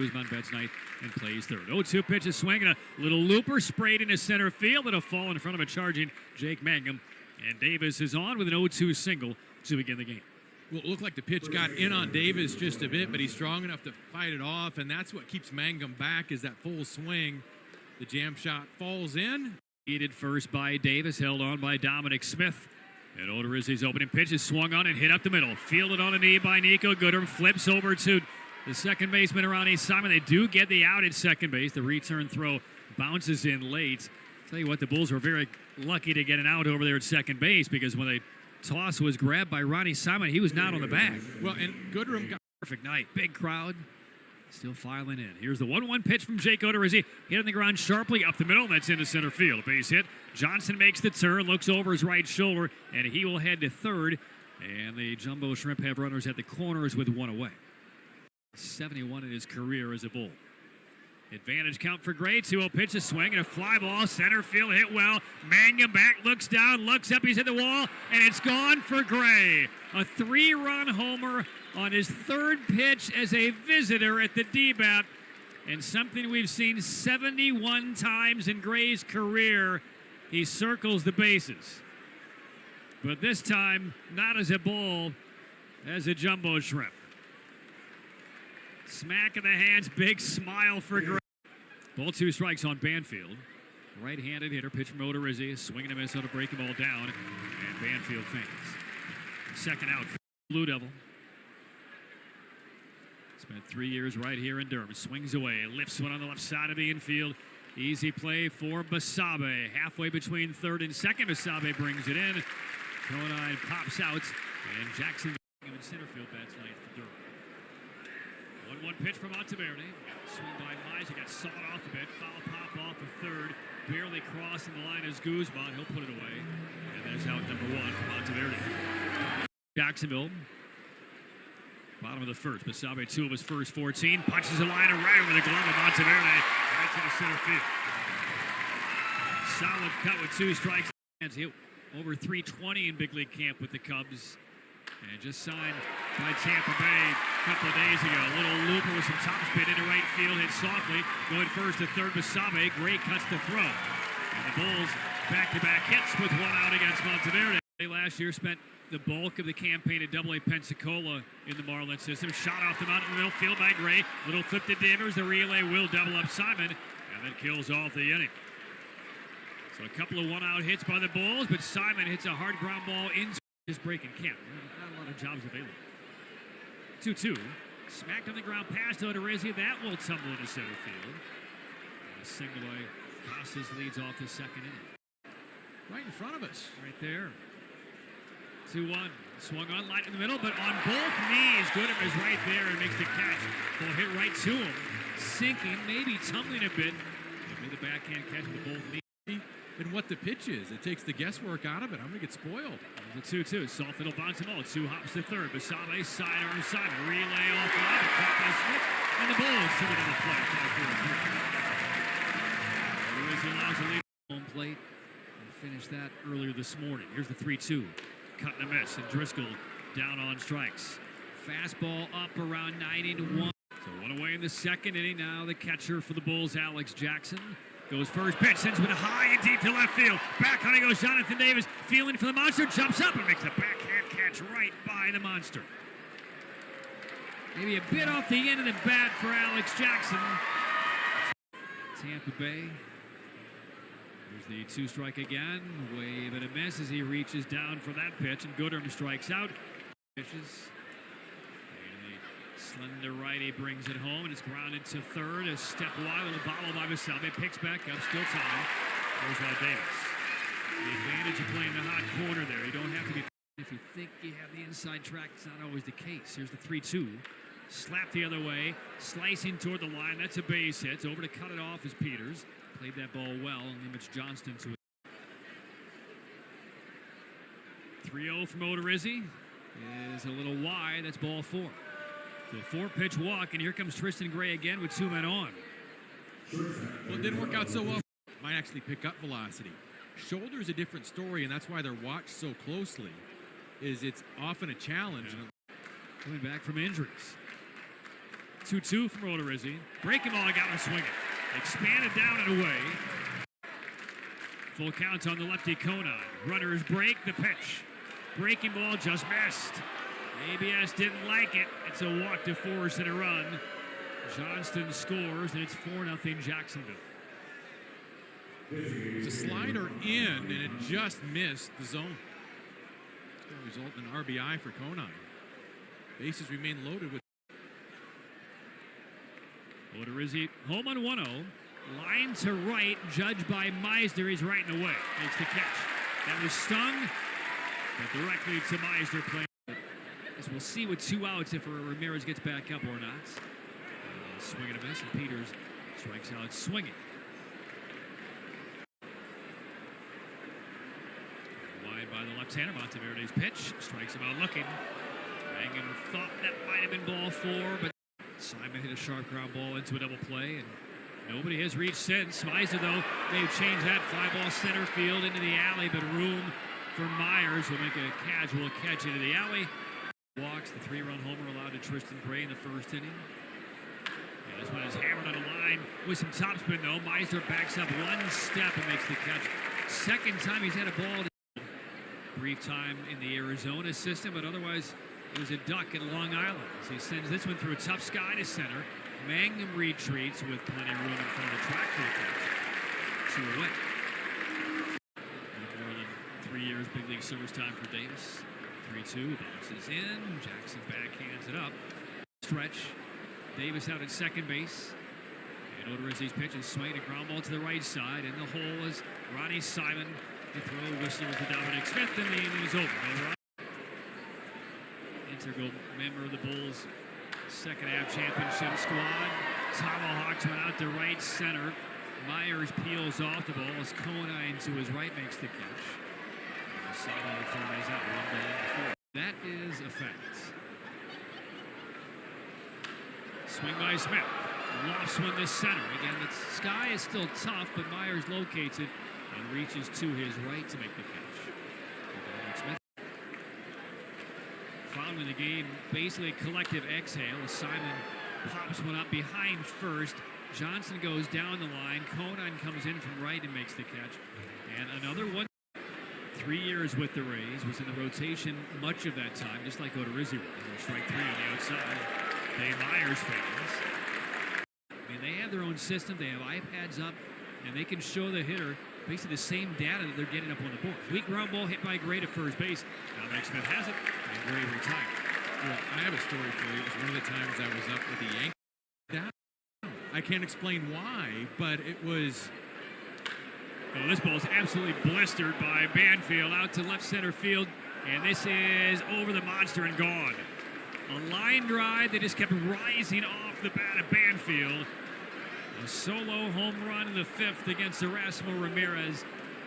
Guzman bets night and plays third. 0-2 pitch is swinging. A little looper sprayed into center field. It'll fall in front of a charging Jake Mangum. And Davis is on with an 0-2 single to begin the game. Well, it looked like the pitch got in on Davis just a bit, but he's strong enough to fight it off, and that's what keeps Mangum back is that full swing. The jam shot falls in. Heated first by Davis, held on by Dominic Smith. And Odorizzi's opening pitch is swung on and hit up the middle. Fielded on a knee by Nico Goodrum. Flips over to the second baseman, Ronnie Simon. They do get the out at second base. The return throw bounces in late. Tell you what, the Bulls were very lucky to get an out over there at second base because when the toss was grabbed by Ronnie Simon, he was not on the bag. Well, and Goodrum got perfect night. Big crowd. Still filing in. Here's the 1-1 pitch from Jake Odorizzi. Hit on the ground sharply up the middle, and that's into center field. Base hit. Johnson makes the turn, looks over his right shoulder, and he will head to third. And the Jumbo Shrimp have runners at the corners with one away. 71 in his career as a Bull. Advantage count for Gray. 2-0 pitch, a swing, and a fly ball. Center field hit well. Mangum back, looks down, looks up. He's hit the wall, and it's gone for Gray. A 3-run homer on his third pitch as a visitor at the D-BAT. And something we've seen 71 times in Gray's career. He circles the bases. But this time, not as a Bull, as a Jumbo Shrimp. Smack in the hands, big smile for Gray. Ball 2 strikes on Banfield. Right-handed hitter, pitch from Odorizzi, swinging a miss on a breaking ball down, and Banfield fans. Second out for Blue Devil. Spent 3 years right here in Durham. Swings away, lifts one on the left side of the infield. Easy play for Basabe. Halfway between third and second, Basabe brings it in. Conine pops out, and Jacksonville in center field bats night for Durham. 1-1 pitch from Monteverde. Swing by Mize. He got sawed off a bit. Foul pop off of third. Barely crossing the line is Guzman. He'll put it away. And that's out number 1 for Monteverde. Jacksonville. Bottom of the first. Basabe 2 of his first 14. Punches the line right over the glove of Monteverde. Right to the center field. Solid cut with 2 strikes. He hit over 320 in big league camp with the Cubs. And just signed by Tampa Bay a couple of days ago. A little looper with some top spin into right field. Hit softly. Going first to third, Basabe. Gray cuts the throw. And the Bulls back-to-back hits with 1 out against Monteverde. Last year spent the bulk of the campaign at AA Pensacola in the Marlins system. Shot off the mountain middle field by Gray. Little flip to Devers. The relay will double up Simon. And that kills off the inning. So a couple of 1-out hits by the Bulls, but Simon hits a hard ground ball into just breaking camp. Not a lot of jobs available. 2-2. Smacked on the ground past Odorizzi. That will tumble into center field. And a single away. Casas leads off the second inning. right in front of us. Right there. 2-1. Swung on light in the middle, but on both knees. Goodham is right there and makes the catch. Ball hit right to him. Sinking, maybe tumbling a bit. Maybe the backhand catch with both knees. And what the pitch is, it takes the guesswork out of it. I'm going to get spoiled. The 2-2. Soft will bounce the ball. 2 hops to third. Basabe, sidearm, Simon. Relay off line. Caught by Smith. And the Bulls took it to the plate. Odorizzi allows a lead home plate. And finished that earlier this morning. Here's the 3-2. Cut and a miss. And Driscoll down on strikes. Fastball up around 91. So one away in the second inning. Now the catcher for the Bulls, Alex Jackson. Goes first pitch, sends it high and deep to left field. Back on he goes, Jonathan Davis, feeling for the monster, jumps up and makes a backhand catch right by the monster. Maybe a bit off the end of the bat for Alex Jackson. Tampa Bay. Here's the 2-strike again. Wave and a miss as he reaches down for that pitch, and Goodham strikes out. Pitches. Slender righty brings it home, and it's grounded to third. A step wide with a bottle by Basabe. Picks back up, still time. Goes out Davis. The advantage of playing the hot corner there. You don't have to be. If you think you have the inside track, it's not always the case. Here's the 3-2. Slap the other way. Slicing toward the line. That's a base hit. Over to cut it off is Peters. Played that ball well, and limits Johnston to it. 3-0 from Odorizzi. Is a little wide. That's ball 4. So a 4-pitch walk, and here comes Tristan Gray again with 2 men on. Well, it didn't work out so well. Might actually pick up velocity. Shoulder's a different story, and that's why they're watched so closely. Is it's often a challenge. Coming back from injuries. 2-2 from Odorizzi. Breaking ball, got him swinging. Expanded down and away. Full count on the lefty Conine. Runners break the pitch. Breaking ball just missed. ABS didn't like it. It's a walk to force and a run. Johnston scores, and it's 4-0 Jacksonville. It's a slider in, and it just missed the zone. It's going to result in an RBI for Conine. Bases remain loaded with. Odorizzi home on 1-0. Line to right, judged by Meisner. He's right in the way. Makes the catch. That was stung, but directly to Meisner playing. As we'll see with 2 outs if Ramirez gets back up or not. Swing and a miss, and Peters strikes out swinging. Wide by the left-hander. Monteverde's pitch. Strikes him out looking. Mangum thought that might have been ball 4, but Simon hit a sharp ground ball into a double play, and nobody has reached since. Meisner, though, they've changed that. Fly ball center field into the alley, but room for Myers, who'll make a casual catch into the alley. Walks the 3-run homer allowed to Tristan Gray in the first inning. And this one is hammered on the line with some topspin, though. Meisner backs up 1 step and makes the catch. Second time he's had a ball. Brief time in the Arizona system, but otherwise it was a duck at Long Island. As he sends this one through a tough sky to center. Mangum retreats with plenty of room in front of the track for the catch. 2 away. More than 3 years big league service time for Davis. 3-2, bounces in. Jackson backhands it up. Stretch. Davis out at second base. And Odorizzi's pitch is swinging a ground ball to the right side. In the hole is Ronnie Simon. The throw whistles to Dominic Smith, and the inning is over. Integral member of the Bulls' second half championship squad. Tomahawks went out to right center. Myers peels off the ball as Conine to his right makes the catch. Simon flies out 1-4. That is a fact. Swing by Smith. Lofts one to center. Again, the sky is still tough, but Myers locates it and reaches to his right to make the catch. Smith. Following the game, basically a collective exhale as Simon pops one up behind first. Johnson goes down the line. Conine comes in from right and makes the catch. And another one. 3 years with the Rays, was in the rotation much of that time, just like Odorizzi was. Strike 3 on the outside. Dave Myers fans. I mean, they have their own system. They have iPads up, and they can show the hitter basically the same data that they're getting up on the board. Weak ground ball hit by Gray to first base. Dominic Smith has it, and Gray retired. Well, I have a story for you. It was one of the times I was up with the Yankees. I can't explain why, but it was. Well, this ball is absolutely blistered by Banfield out to left center field, and this is over the monster and gone. A line drive that just kept rising off the bat of Banfield. A solo home run in the 5th against Erasmo Ramirez,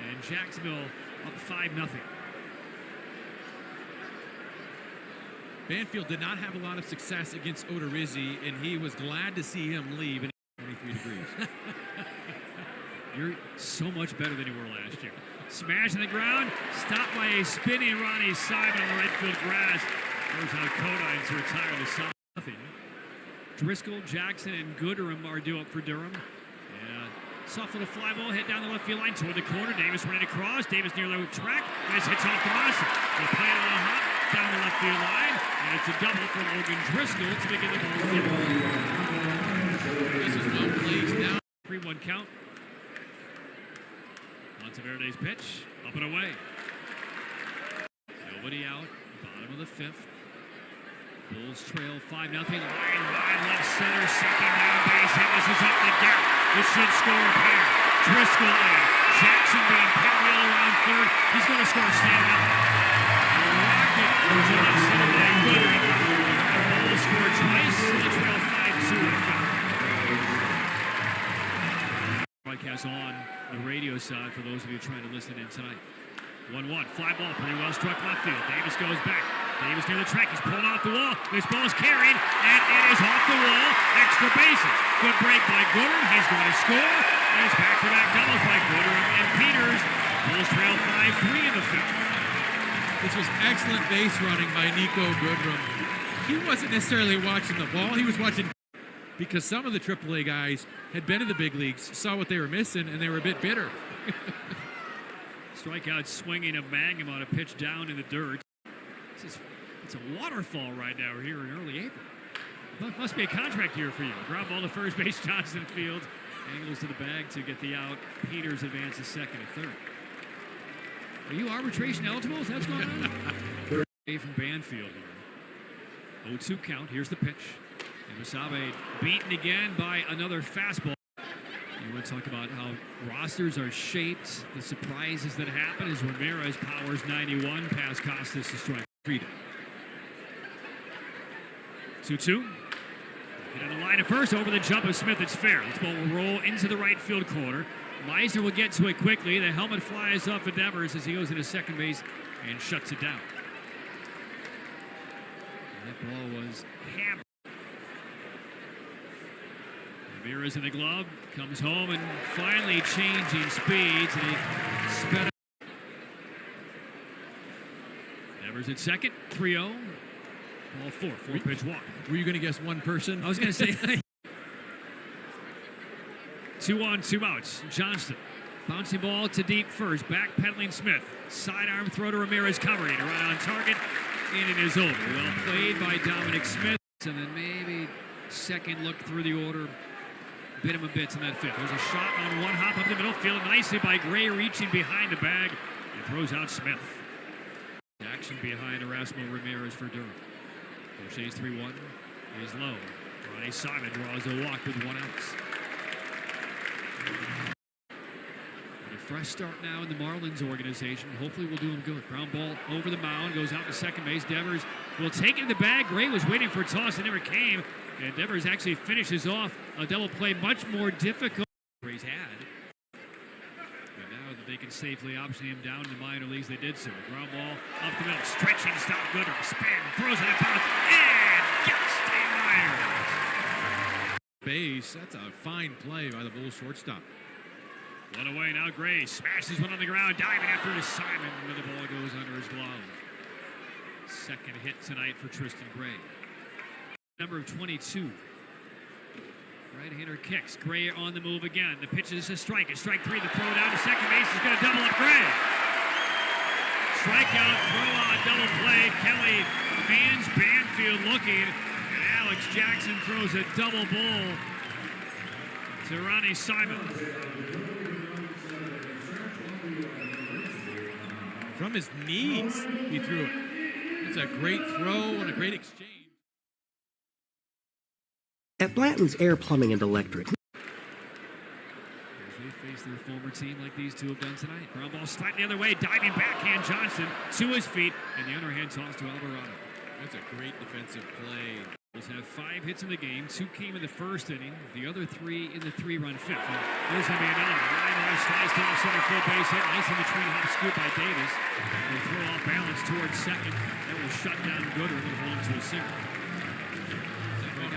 and Jacksonville up 5-0. Banfield did not have a lot of success against Odorizzi, and he was glad to see him leave in 23 degrees. You're so much better than you were last year. Smash in the ground, stopped by a spinning Ronnie Simon on the right field grass. There's how Conine to retire the side. Nothing. Driscoll, Jackson, and Durham are due up for Durham. And soft little fly ball hit down the left field line toward the corner. Davis running across. Davis near the track. This hits off the monster. They play it a little hot down the left field line. And it's a double from Logan Driscoll to begin the ball. This is well placed now. 3-1 count. Monteverde's pitch, up and away. Nobody out, bottom of the 5th. Bulls trail 5-0. Line wide left center, second down base hit. This is up the gap. This should score a pair. Driscoll in. Jackson being pinwheel around third. He's going to score a stand up. Rocket to left center by Goodwin. The Bulls score twice. They trail 5-2 in the 5th. Broadcast on the radio side for those of you trying to listen in tonight. 1-1, fly ball, pretty well struck left field. Davis goes back. Davis near the track. He's pulled off the wall. This ball is carried, and it is off the wall. Extra bases. Good break by Goodwin. He's going to score. And it's back-to-back doubles by Goodwin and Peters. Bulls trail 5-3 in the 5th. This was excellent base running by Nico Goodrum. He wasn't necessarily watching the ball. He was watching because some of the AAA guys had been to the big leagues, saw what they were missing, and they were a bit bitter. Strikeout swinging of Mangum on a pitch down in the dirt. It's a waterfall right now. We're here in early April. Must be a contract year for you. Ground ball to first base, Johnson field. Angles to the bag to get the out. Peters advances second and third. Are you arbitration eligible? Is that what's going on? From Banfield here. 0-2 count. Here's the pitch. And Wasabe beaten again by another fastball. You want to talk about how rosters are shaped. The surprises that happen as Ramirez powers 91 past Costas to strike 3. 2-2. Hit on the line at first, over the jump of Smith. It's fair. This ball will roll into the right field corner. Meisner will get to it quickly. The helmet flies off of Devers as he goes into second base and shuts it down. And that ball was hammered. Ramirez in the glove, comes home and finally changing speeds, and he sped up. Devers at second, 3-0. Ball 4 pitch walk. Were you going to guess one person? I was going to say 2 on, 2 outs. Johnston. Bouncing ball to deep first. Back pedaling Smith. Sidearm throw to Ramirez covering. A run on target. Inning is over. Well played by Dominic Smith. And then maybe second look through the order. Bit him a bit in that fifth. There's a shot on one hop up the middle. Fielded nicely by Gray, reaching behind the bag. And throws out Smith. Action behind Erasmo Ramirez for Durham. O'Shea's 3-1 is low. Ronnie Simon draws a walk with 1 out. And a fresh start now in the Marlins organization. Hopefully we'll do him good. Ground ball over the mound, goes out to second base. Devers will take it in the bag. Gray was waiting for a toss, it never came. And Devers actually finishes off a double play much more difficult than Gray's had. And now that they can safely option him down in the minor leagues, they did so. Ground ball up the middle, stretching, stop Goodrum, spin, throws it at bounce, and gets Myers. Base, that's a fine play by the Bulls shortstop. One away now, Gray smashes one on the ground, diving after it is Simon, and the ball goes under his glove. Second hit tonight for Tristan Gray. Number of 22. Right-hander kicks. Gray on the move again. The pitch is a strike. It's strike 3. The throw down to second base is going to double up Gray. Strikeout, throw on, double play. Kelly fans Banfield looking. And Alex Jackson throws a double ball to Ronnie Simon. From his knees, he threw it. It's a great throw and a great exchange. At Blanton's Air Plumbing and Electric. As they face their former team like these two have done tonight. Ground ball slightly the other way, diving backhand Johnson to his feet, and the underhand toss to Alvarado. That's a great defensive play. Bulls have 5 hits in the game. 2 came in the first inning, the other 3 in the 3-run fifth. And there's going to be another line drive slice to the center field base hit. Nice in between hop scoop by Davis. Will throw off balance towards second. That will shut down Goodrum and hold him to a single.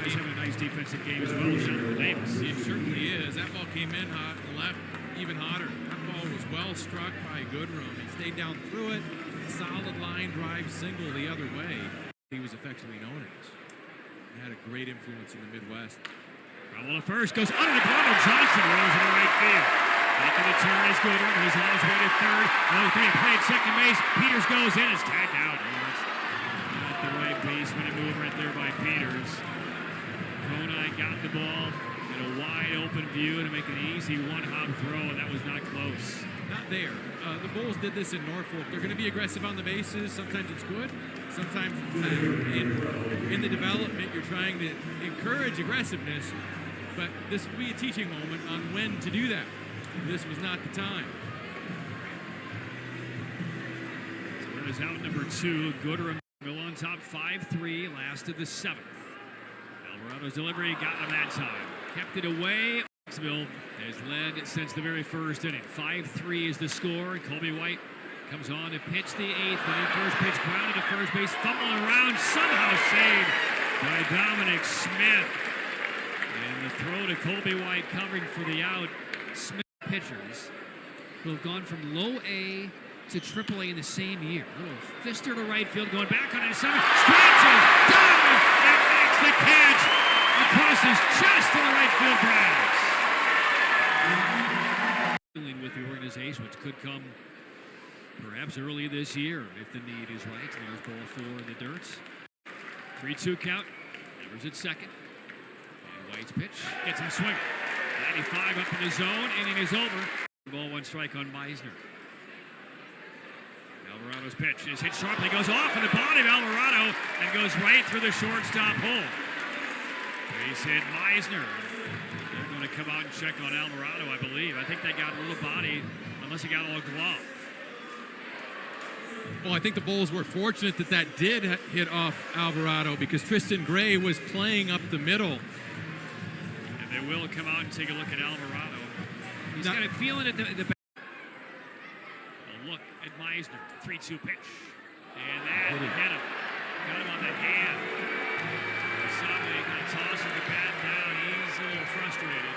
He's having a nice defensive game as well, Jonathan Davis. It certainly is. That ball came in hot and left even hotter. That ball was well struck by Goodrum. He stayed down through it. Solid line drive single the other way. He was affectionately known as. He had a great influence in the Midwest. Ground ball to first, goes under the glove of Johnson, rolls into right field. Making the turn is Goodrum. He's on his way to third. 1-3 play at second base. Peters goes in. It's tagged out. Not the right baseman move right there by Peters. Konai got the ball in a wide open view to make an easy one-hop throw, and that was not close. Not there. The Bulls did this in Norfolk. They're going to be aggressive on the bases. Sometimes it's good. Sometimes in the development, you're trying to encourage aggressiveness, but this will be a teaching moment on when to do that. This was not the time. So that is out number 2. Goodrum on top 5-3, last of the 7th. Alvarado's delivery got him that time. Kept it away. Jacksonville has led since the very first inning. 5-3 is the score. Colby White comes on to pitch the 8th inning. First pitch grounded to first base. Fumbling around. Somehow saved by Dominic Smith. And the throw to Colby White covering for the out. Smith pitchers who have gone from low A to triple A in the same year. A little fister to right field. Going back on it. Scratches. Dives. And makes the catch. A across his chest in the right field grass. Dealing with the organization, which could come perhaps early this year if the need is right. There's ball 4 in the dirt. 3-2 count. Evers at second. And White's pitch gets him swinging. 95 up in the zone. Inning is over. Ball 1 strike on Meisner. Alvarado's pitch is hit sharply, goes off in the body of Alvarado and goes right through the shortstop hole. Base hit Meisner. They're going to come out and check on Alvarado, I believe. I think they got a little body, unless he got a little glove. Well, I think the Bulls were fortunate that did hit off Alvarado because Tristan Gray was playing up the middle. And they will come out and take a look at Alvarado. He's got a feeling at the back. A look at Meisner. 3-2 pitch. And that hit him. Got him on the hand. Basabe kind of tosses the bat down. He's a little frustrated.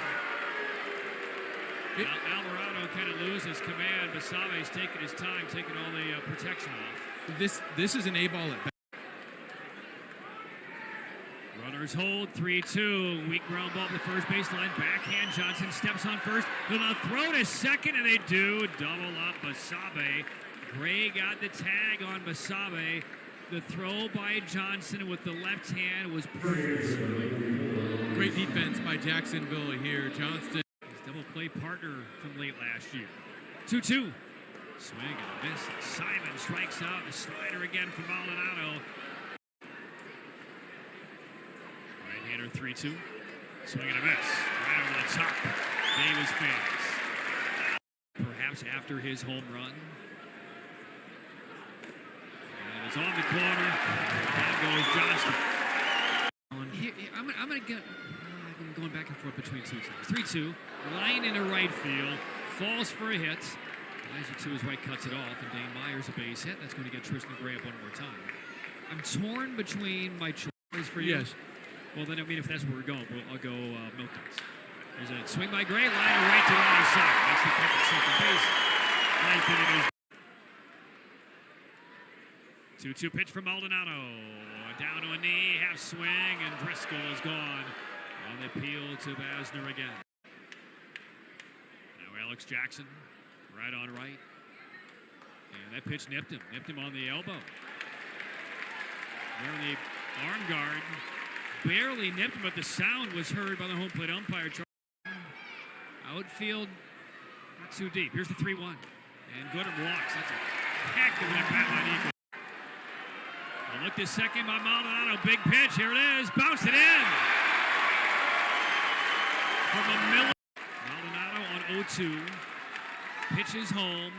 Alvarado kind of loses command. Basabe's taking his time, taking all the protection off. This is an A ball at bat. Runners hold, 3-2. Weak ground ball to the first baseline. Backhand, Johnson steps on first. They'll now throw to second, and they do. Double up Basabe. Gray got the tag on Basabe. The throw by Johnson with the left hand was perfect. Great defense by Jacksonville here. Johnston. His double play partner from late last year. 2-2. Swing and a miss. Simon strikes out. The slider again from Maldonado. Right-hander 3-2. Swing and a miss. Right over the top. Davis fans. Perhaps after his home run. And it's on the corner. Down goes Johnston. I'm going back and forth between two teams. 3-2. Line into right field. Falls for a hit. Isaac to his right cuts it off, and Dane Myers a base hit. That's going to get Tristan Gray up one more time. I'm torn between my choices for you. Yes. Well, then, I mean, if that's where we're going, I'll go Milton's. There's a swing by Gray, line right to right side. That's the pick at second base. Ninth inning is 2-2 pitch from Maldonado. Down to a knee, half swing, and Driscoll is gone. On the appeal to Basner again. Now Alex Jackson, right on right. And that pitch nipped him on the elbow. There in the arm guard. Barely nipped him, but the sound was heard by the home plate umpire. Outfield, not too deep. Here's the 3-1. And Goodham walks. That's a heck of an impact by Eagle. A look this second by Maldonado. Big pitch. Here it is. Bounced it in. From the middle. Maldonado on 0-2. Pitches home.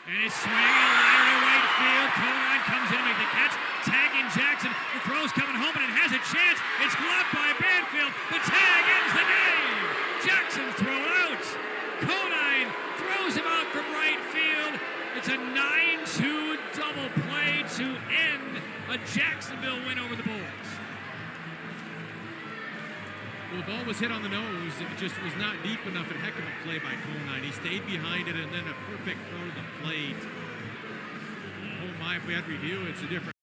And it's swinging a line to right field. Conine comes in to make the catch. Tagging Jackson. The throw's coming home, and it has a chance. It's gloved by Banfield. The tag ends the game. Jackson's thrown out. Conine throws him out from right field. It's a 9-2 double play to end a Jacksonville win over the Bulls. Well, the ball was hit on the nose. It just was not deep enough. A heck of a play by Conine. He stayed behind it, and then a perfect throw to the plate. Oh my, if we had review, it's a different